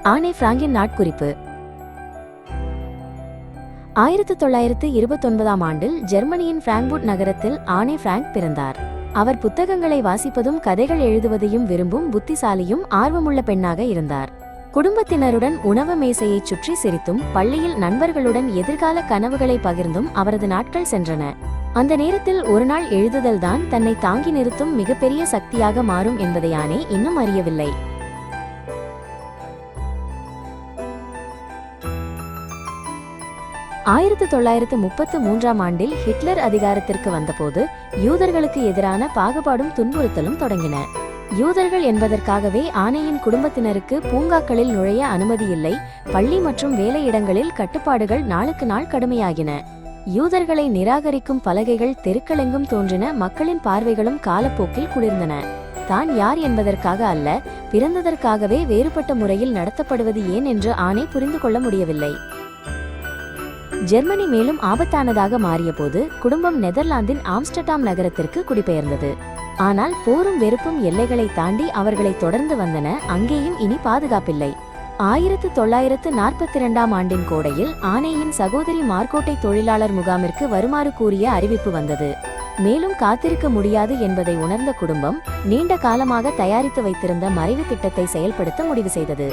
ஆனே பிராங்கின் நாட்குறிப்பு. 1929ஆம் ஆண்டில் ஜெர்மனியின் பிராங்க்பூர்ட் நகரத்தில் ஆனே பிராங்க் பிறந்தார். அவர் புத்தகங்களை வாசிப்பதும் கதைகள் எழுதுவதையும் விரும்பும் புத்திசாலியும் ஆர்வமுள்ள பெண்ணாக இருந்தார். குடும்பத்தினருடன் உணவு மேசையைச் சுற்றி சிரித்தும் பள்ளியில் நண்பர்களுடன் எதிர்கால கனவுகளை பகிர்ந்தும் அவரது நாட்கள் சென்றன. அந்த நேரத்தில் ஒருநாள் எழுதுதல்தான் தன்னை தாங்கி நிறுத்தும் மிகப்பெரிய சக்தியாக மாறும் என்பதை ஆனே இன்னும் அறியவில்லை. ஆயிரத்து 1933ஆம் ஆண்டில் ஹிட்லர் அதிகாரத்திற்கு வந்தபோது யூதர்களுக்கு எதிரான பாகுபாடும் துன்புறுத்தலும் தொடங்கின. யூதர்கள் என்பதற்காகவே ஆனேயின் குடும்பத்தினருக்கு பூங்காக்களில் நுழைய அனுமதியில்லை. பள்ளி மற்றும் வேலையிடங்களில் கட்டுப்பாடுகள் நாளுக்கு நாள் கடுமையாகின. யூதர்களை நிராகரிக்கும் பலகைகள் தெருக்களெங்கும் தோன்றின. மக்களின் பார்வைகளும் காலப்போக்கில் குளிர்ந்தன. தான் யார் என்பதற்காக அல்ல, பிறந்ததற்காகவே வேறுபட்ட முறையில் நடத்தப்படுவது ஏன் என்று ஆனே புரிந்து கொள்ள முடியவில்லை. ஜெர்மனி மேலும் ஆபத்தானதாக மாறியபோது குடும்பம் நெதர்லாந்தின் ஆம்ஸ்டர்டாம் நகரத்திற்கு குடிபெயர்ந்தது. ஆனால் போரும் வெறுப்பும் எல்லைகளை தாண்டி அவர்களை தொடர்ந்து வந்தன. அங்கேயும் இனி பாதுகாப்பில்லை. 1942ஆம் ஆண்டின் கோடையில் ஆனேயின் சகோதரி மார்கோட்டை தொழிலாளர் முகாமிற்கு வருமாறு கூறிய அறிவிப்பு வந்தது. மேலும் காத்திருக்க முடியாது என்பதை உணர்ந்த குடும்பம் நீண்ட காலமாக தயாரித்து வைத்திருந்த மறைவு திட்டத்தை செயல்படுத்த முடிவு செய்தது.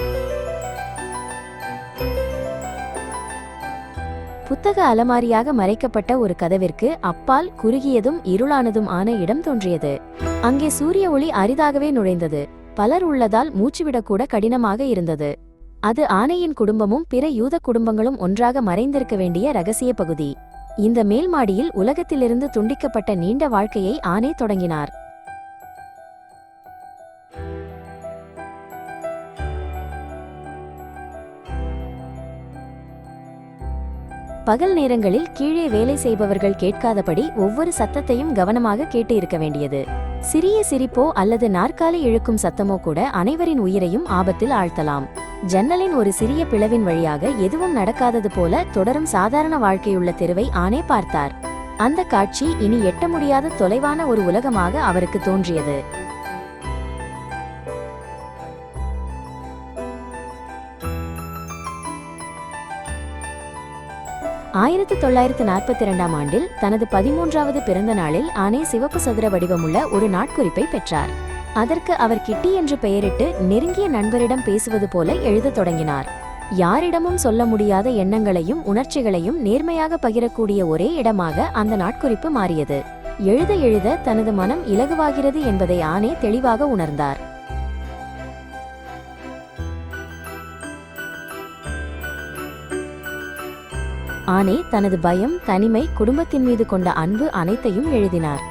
புத்தக அலமாரியாக மறைக்கப்பட்ட ஒரு கதவிற்கு அப்பால் குறுகியதும் இருளானதும் ஆன இடம் தோன்றியது. அங்கே சூரிய ஒளி அரிதாகவே நுழைந்தது. பலர் உள்ளதால் மூச்சுவிடக்கூட கடினமாக இருந்தது. அது ஆனேயின் குடும்பமும் பிற யூத குடும்பங்களும் ஒன்றாக மறைந்திருக்க வேண்டிய இரகசிய பகுதி. இந்த மேல் மாடியில் உலகத்திலிருந்து துண்டிக்கப்பட்ட நீண்ட வாழ்க்கையை ஆனே தொடங்கினார். பகல் நேரங்களில் கீழே வேலை செய்பவர்கள் கேட்காதபடி ஒவ்வொரு சத்தத்தையும் கவனமாக கேட்டு இருக்க வேண்டியது. சிறிய சிரிப்போ அல்லது நாற்காலி இழுக்கும் சத்தமோ கூட அனைவரின் உயிரையும் ஆபத்தில் ஆழ்த்தலாம். ஜன்னலின் ஒரு சிறிய பிளவின் வழியாக எதுவும் நடக்காதது போல தொடரும் சாதாரண வாழ்க்கையுள்ள தெருவை ஆனே பார்த்தார். அந்த காட்சி இனி எட்ட முடியாத தொலைவான ஒரு உலகமாக அவருக்கு தோன்றியது. ஆயிரத்து 1942ஆம் ஆண்டில் தனது 13வது பிறந்த நாளில் ஆனே சிவப்பு சதுர வடிவமுள்ள ஒரு நாட்குறிப்பை பெற்றார். அதற்கு அவர் கிட்டி என்று பெயரிட்டு நெருங்கிய நண்பரிடம் பேசுவது போல எழுதத் தொடங்கினார். யாரிடமும் சொல்ல முடியாத எண்ணங்களையும் உணர்ச்சிகளையும் நேர்மையாக பகிரக்கூடிய ஒரே இடமாக அந்த நாட்குறிப்பு மாறியது. எழுத எழுத தனது மனம் இலகுவாகிறது என்பதை ஆனே தெளிவாக உணர்ந்தார். ஆனே தனது பயம், தனிமை, குடும்பத்தின் மீது கொண்ட அன்பு அனைத்தையும் எழுதினார்.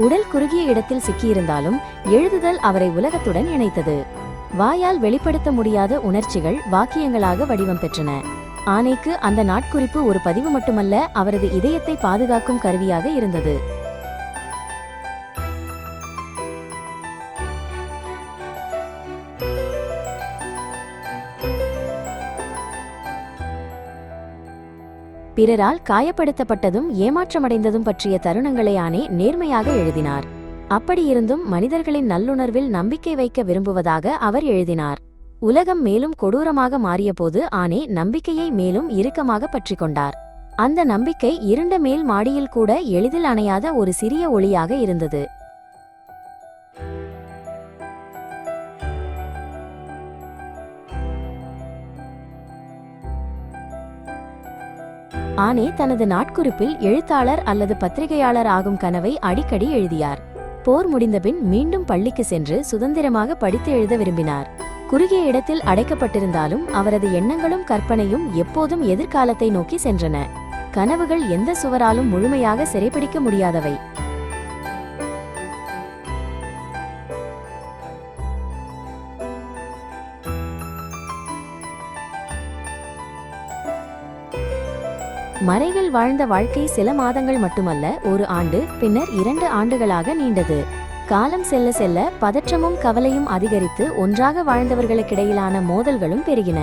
உடல் குறுகிய இடத்தில் சிக்கியிருந்தாலும் எழுதுதல் அவரை உலகத்துடன் இணைத்தது. வாயால் வெளிப்படுத்த முடியாத உணர்ச்சிகள் வாக்கியங்களாக வடிவம் பெற்றன. ஆனேக்கு அந்த நாட்குறிப்பு ஒரு பதிவு மட்டுமல்ல, அவரது இதயத்தை பாதுகாக்கும் கருவியாக இருந்தது. பிறரால் காயப்படுத்தப்பட்டதும் ஏமாற்றமடைந்ததும் பற்றிய தருணங்களை ஆனே நேர்மையாக எழுதினார். அப்படியிருந்தும் மனிதர்களின் நல்லுணர்வில் நம்பிக்கை வைக்க விரும்புவதாக அவர் எழுதினார். உலகம் மேலும் கொடூரமாக மாறியபோது ஆனே நம்பிக்கையை மேலும் இறுக்கமாக பற்றி கொண்டார். அந்த நம்பிக்கை இருண்ட மேல் மாடியில் கூட எளிதில் அணையாத ஒரு சிறிய ஒளியாக இருந்தது. ஆனே தனது நாட்குறிப்பில் எழுத்தாளர் அல்லது பத்திரிகையாளர் ஆகும் கனவை அடிக்கடி எழுதியார். போர் முடிந்தபின் மீண்டும் பள்ளிக்கு சென்று சுதந்திரமாக படித்து எழுத விரும்பினார். குறுகிய இடத்தில் அடைக்கப்பட்டிருந்தாலும் அவரது எண்ணங்களும் கற்பனையும் எப்போதும் எதிர்காலத்தை நோக்கி சென்றன. கனவுகள் எந்த சுவராலும் முழுமையாக சிறைப்பிடிக்க முடியாதவை. மறைவில் வாழ்ந்த வாழ்க்கை சில மாதங்கள் மட்டுமல்ல, ஒரு ஆண்டு, பின்னர் 2 ஆண்டுகளாக நீண்டது. காலம் செல்ல செல்ல பதற்றமும் கவலையும் அதிகரித்து ஒன்றாக வாழ்ந்தவர்களுக்கிடையிலான மோதல்களும் பெருகின.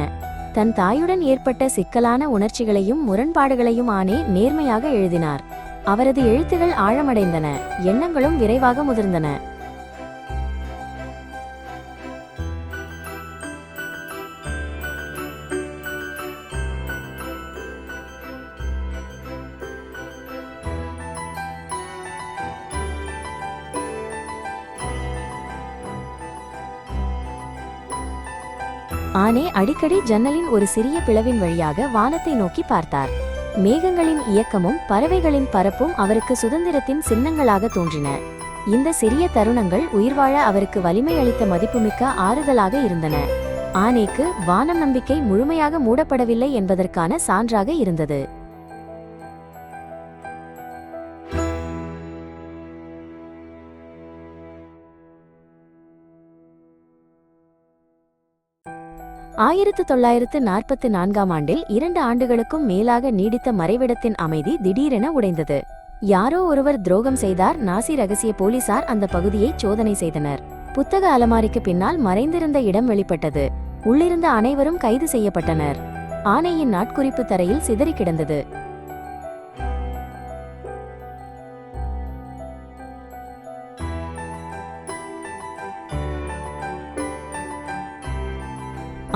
தன் தாயுடன் ஏற்பட்ட சிக்கலான உணர்ச்சிகளையும் முரண்பாடுகளையும் ஆனே நேர்மையாக எழுதினார். அவரது எழுத்துகள் ஆழமடைந்தன, எண்ணங்களும் விரைவாக முதிர்ந்தன. ஆனே அடிக்கடி ஜன்னலின் ஒரு சிறிய பிளவின் வழியாக வானத்தை நோக்கி பார்த்தார். மேகங்களின் இயக்கமும் பறவைகளின் பரப்பும் அவருக்கு சுதந்திரத்தின் சின்னங்களாக தோன்றின. இந்த சிறிய தருணங்கள் உயிர்வாழ அவருக்கு வலிமை அளித்த மதிப்புமிக்க ஆறுதலாக இருந்தன. ஆனேக்கு வானம் நம்பிக்கை முழுமையாக மூடப்படவில்லை என்பதற்கான சான்றாக இருந்தது. ஆயிரத்து 1944 ஆண்டில் 2 ஆண்டுகளுக்கும் மேலாக நீடித்த மறைவிடத்தின் அமைதி திடீரென உடைந்தது. யாரோ ஒருவர் துரோகம் செய்தார். நாசி ரகசிய போலீசார் அந்த பகுதியை சோதனை செய்தனர். புத்தக அலமாரிக்கு பின்னால் மறைந்திருந்த இடம் வெளிப்பட்டது. உள்ளிருந்த அனைவரும் கைது செய்யப்பட்டனர். ஆனையின் நாட்குறிப்பு தரையில் சிதறி கிடந்தது.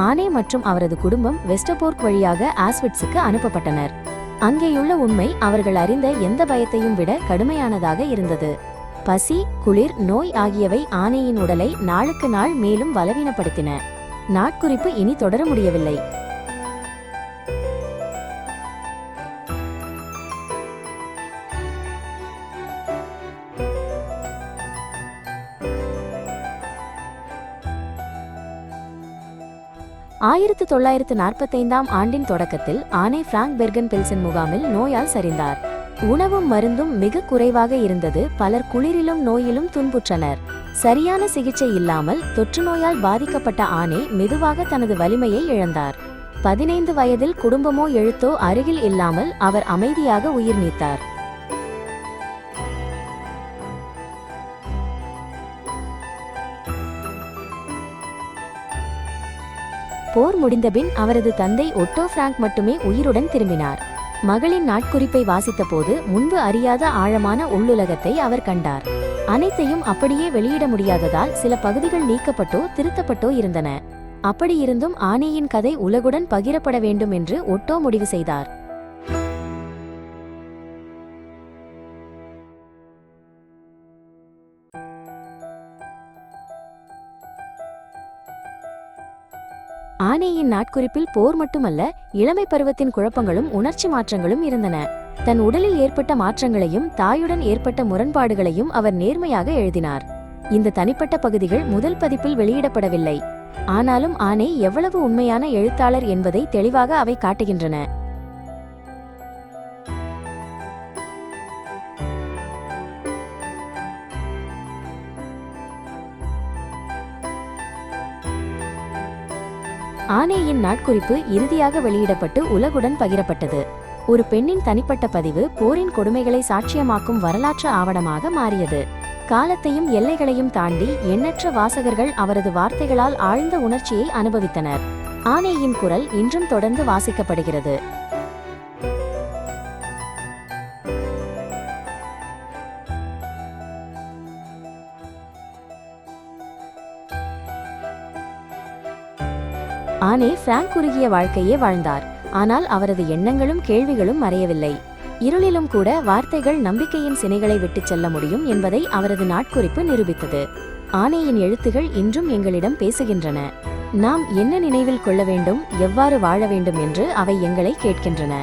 ஆனே மற்றும் அவரது குடும்பம் வெஸ்டபோர்க் வழியாக ஆஸ்விட்ஸுக்கு அனுப்பப்பட்டனர். அங்கேயுள்ள உண்மை அவர்கள் அறிந்த எந்த பயத்தையும் விட கடுமையானதாக இருந்தது. பசி, குளிர், நோய் ஆகியவை ஆனேயின் உடலை நாளுக்கு நாள் மேலும் பலவீனப்படுத்தின. நாட்குறிப்பு இனி தொடர முடியவில்லை. ஆயிரத்து 1945 ஆண்டின் தொடக்கத்தில் ஆனே பிராங்க் பெர்கன் பெல்சன் முகாமில் நோயால் சரிந்தார். உணவும் மருந்தும் மிக குறைவாக இருந்தது. பலர் குளிரிலும் நோயிலும் துன்புற்றனர். சரியான சிகிச்சை இல்லாமல் தொற்று நோயால் பாதிக்கப்பட்ட ஆனே மெதுவாக தனது வலிமையை இழந்தார். 15 வயதில் குடும்பமோ எழுத்தோ அருகில் இல்லாமல் அவர் அமைதியாக உயிர் நீத்தார். போர் முடிந்தபின் அவரது தந்தை ஒட்டோ பிராங்க் மட்டுமே உயிருடன் திரும்பினார். மகளின் நாட்குறிப்பை வாசித்த போது முன்பு அறியாத ஆழமான உள்ளுலகத்தை அவர் கண்டார். அனைத்தையும் அப்படியே வெளியிட முடியாததால் சில பகுதிகள் நீக்கப்பட்டோ திருத்தப்பட்டோ இருந்தன. அப்படியிருந்தும் ஆனேயின் கதை உலகுடன் பகிரப்பட வேண்டும் என்று ஒட்டோ முடிவு செய்தார். ஆனேயின் நாட்குறிப்பில் போர் மட்டுமல்ல, இளமை பருவத்தின் குழப்பங்களும் உணர்ச்சி மாற்றங்களும் இருந்தன. தன் உடலில் ஏற்பட்ட மாற்றங்களையும் தாயுடன் ஏற்பட்ட முரண்பாடுகளையும் அவர் நேர்மையாக எழுதினார். இந்த தனிப்பட்ட பகுதிகள் முதல் பதிப்பில் வெளியிடப்படவில்லை. ஆனாலும் ஆனே எவ்வளவு உண்மையான எழுத்தாளர் என்பதை தெளிவாக அவை காட்டுகின்றன. ஆனேயின் நாட்குறிப்பு இறுதியாக வெளியிடப்பட்டு உலகுடன் பகிரப்பட்டது. ஒரு பெண்ணின் தனிப்பட்ட பதிவு போரின் கொடுமைகளை சாட்சியமாக்கும் வரலாற்று ஆவணமாக மாறியது. காலத்தையும் எல்லைகளையும் தாண்டி எண்ணற்ற வாசகர்கள் அவரது வார்த்தைகளால் ஆழ்ந்த உணர்ச்சியை அனுபவித்தனர். ஆனேயின் குரல் இன்றும் தொடர்ந்து வாசிக்கப்படுகிறது. ஆனே பிராங்க் குறுகிய வாழ்க்கையே வாழ்ந்தார். ஆனால் அவரது எண்ணங்களும் கேள்விகளும் மறையவில்லை. இருளிலும் கூட வார்த்தைகள் நம்பிக்கையின் சினைகளை விட்டுச் செல்ல முடியும் என்பதை அவரது நாட்குறிப்பு நிரூபித்தது. ஆனேயின் எழுத்துகள் இன்றும் எங்களிடம் பேசுகின்றன. நாம் என்ன நினைவில் கொள்ள வேண்டும், எவ்வாறு வாழ வேண்டும் என்று அவை எங்களை கேட்கின்றன.